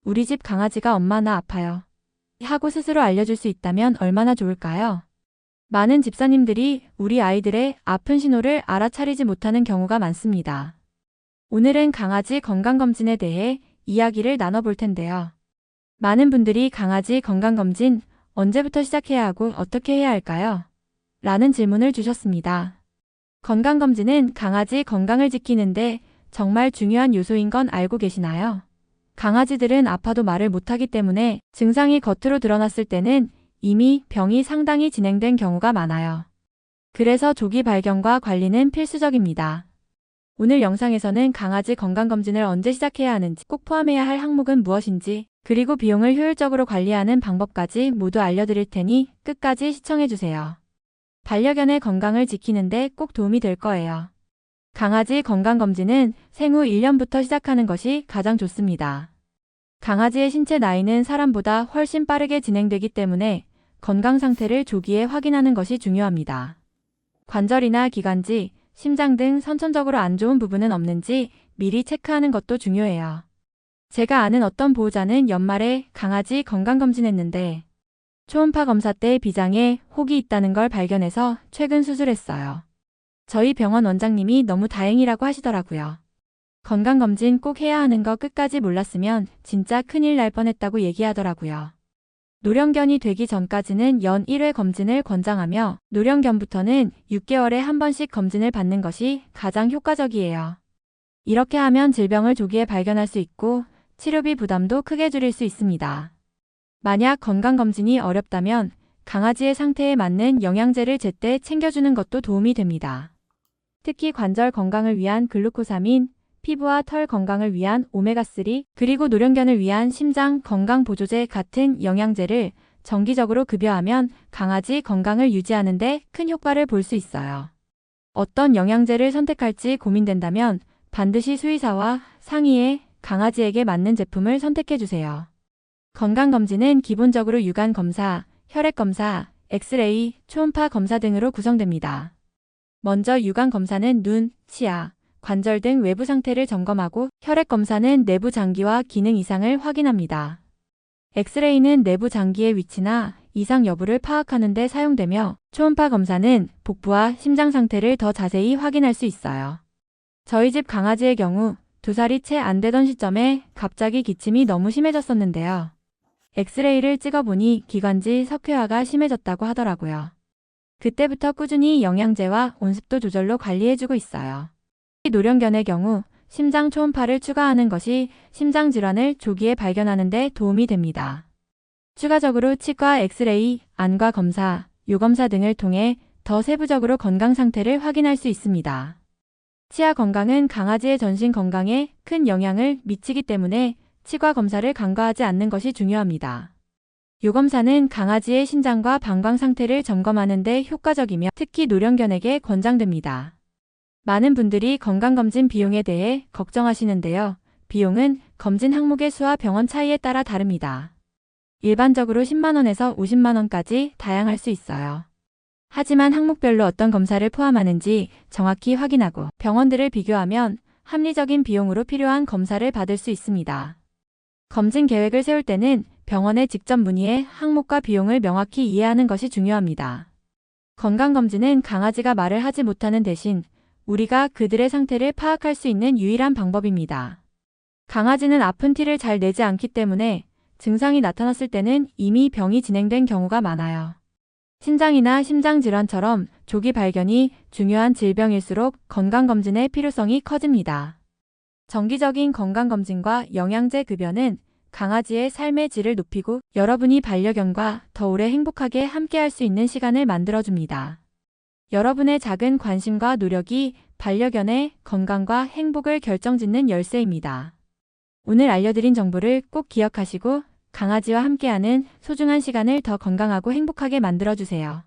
우리 집 강아지가 엄마 나 아파요. 하고 스스로 알려줄 수 있다면 얼마나 좋을까요? 많은 집사님들이 우리 아이들의 아픈 신호를 알아차리지 못하는 경우가 많습니다. 오늘은 강아지 건강검진에 대해 이야기를 나눠볼 텐데요. 많은 분들이 강아지 건강검진 언제부터 시작해야 하고 어떻게 해야 할까요? 라는 질문을 주셨습니다. 건강검진은 강아지 건강을 지키는데 정말 중요한 요소인 건 알고 계시나요? 강아지들은 아파도 말을 못하기 때문에 증상이 겉으로 드러났을 때는 이미 병이 상당히 진행된 경우가 많아요. 그래서 조기 발견과 관리는 필수적입니다. 오늘 영상에서는 강아지 건강검진을 언제 시작해야 하는지, 꼭 포함해야 할 항목은 무엇인지, 그리고 비용을 효율적으로 관리하는 방법까지 모두 알려드릴 테니 끝까지 시청해주세요. 반려견의 건강을 지키는데 꼭 도움이 될 거예요. 강아지 건강검진은 생후 1년부터 시작하는 것이 가장 좋습니다. 강아지의 신체 나이는 사람보다 훨씬 빠르게 진행되기 때문에 건강 상태를 조기에 확인하는 것이 중요합니다. 관절이나 기관지, 심장 등 선천적으로 안 좋은 부분은 없는지 미리 체크하는 것도 중요해요. 제가 아는 어떤 보호자는 연말에 강아지 건강검진했는데 초음파 검사 때 비장에 혹이 있다는 걸 발견해서 최근 수술했어요. 저희 병원 원장님이 너무 다행이라고 하시더라고요. 건강검진 꼭 해야 하는 거 끝까지 몰랐으면 진짜 큰일 날 뻔했다고 얘기하더라고요. 노령견이 되기 전까지는 연 1회 검진을 권장하며 노령견부터는 6개월에 한 번씩 검진을 받는 것이 가장 효과적이에요. 이렇게 하면 질병을 조기에 발견할 수 있고 치료비 부담도 크게 줄일 수 있습니다. 만약 건강검진이 어렵다면 강아지의 상태에 맞는 영양제를 제때 챙겨주는 것도 도움이 됩니다. 특히 관절 건강을 위한 글루코사민, 피부와 털 건강을 위한 오메가3, 그리고 노령견을 위한 심장 건강 보조제 같은 영양제를 정기적으로 급여하면 강아지 건강을 유지하는 데 큰 효과를 볼 수 있어요. 어떤 영양제를 선택할지 고민된다면 반드시 수의사와 상의해 강아지에게 맞는 제품을 선택해주세요. 건강검진은 기본적으로 유관검사, 혈액검사, 엑스레이, 초음파 검사 등으로 구성됩니다. 먼저 유관검사는 눈, 치아, 관절 등 외부 상태를 점검하고 혈액검사는 내부 장기와 기능 이상을 확인합니다. 엑스레이는 내부 장기의 위치나 이상 여부를 파악하는 데 사용되며 초음파 검사는 복부와 심장 상태를 더 자세히 확인할 수 있어요. 저희 집 강아지의 경우 2살이 채 안 되던 시점에 갑자기 기침이 너무 심해졌었는데요. 엑스레이를 찍어보니 기관지 석회화가 심해졌다고 하더라고요. 그때부터 꾸준히 영양제와 온습도 조절로 관리해주고 있어요. 노령견의 경우 심장 초음파를 추가하는 것이 심장 질환을 조기에 발견하는 데 도움이 됩니다. 추가적으로 치과 엑스레이, 안과 검사, 요검사 등을 통해 더 세부적으로 건강 상태를 확인할 수 있습니다. 치아 건강은 강아지의 전신 건강에 큰 영향을 미치기 때문에 치과 검사를 간과하지 않는 것이 중요합니다. 요검사는 강아지의 신장과 방광 상태를 점검하는 데 효과적이며 특히 노령견에게 권장됩니다. 많은 분들이 건강검진 비용에 대해 걱정하시는데요. 비용은 검진 항목의 수와 병원 차이에 따라 다릅니다. 일반적으로 10만원에서 50만원까지 다양할 수 있어요. 하지만 항목별로 어떤 검사를 포함하는지 정확히 확인하고 병원들을 비교하면 합리적인 비용으로 필요한 검사를 받을 수 있습니다. 검진 계획을 세울 때는 병원에 직접 문의해 항목과 비용을 명확히 이해하는 것이 중요합니다. 건강검진은 강아지가 말을 하지 못하는 대신 우리가 그들의 상태를 파악할 수 있는 유일한 방법입니다. 강아지는 아픈 티를 잘 내지 않기 때문에 증상이 나타났을 때는 이미 병이 진행된 경우가 많아요. 신장이나 심장질환처럼 조기 발견이 중요한 질병일수록 건강검진의 필요성이 커집니다. 정기적인 건강검진과 영양제 급여는 강아지의 삶의 질을 높이고 여러분이 반려견과 더 오래 행복하게 함께할 수 있는 시간을 만들어줍니다. 여러분의 작은 관심과 노력이 반려견의 건강과 행복을 결정짓는 열쇠입니다. 오늘 알려드린 정보를 꼭 기억하시고 강아지와 함께하는 소중한 시간을 더 건강하고 행복하게 만들어주세요.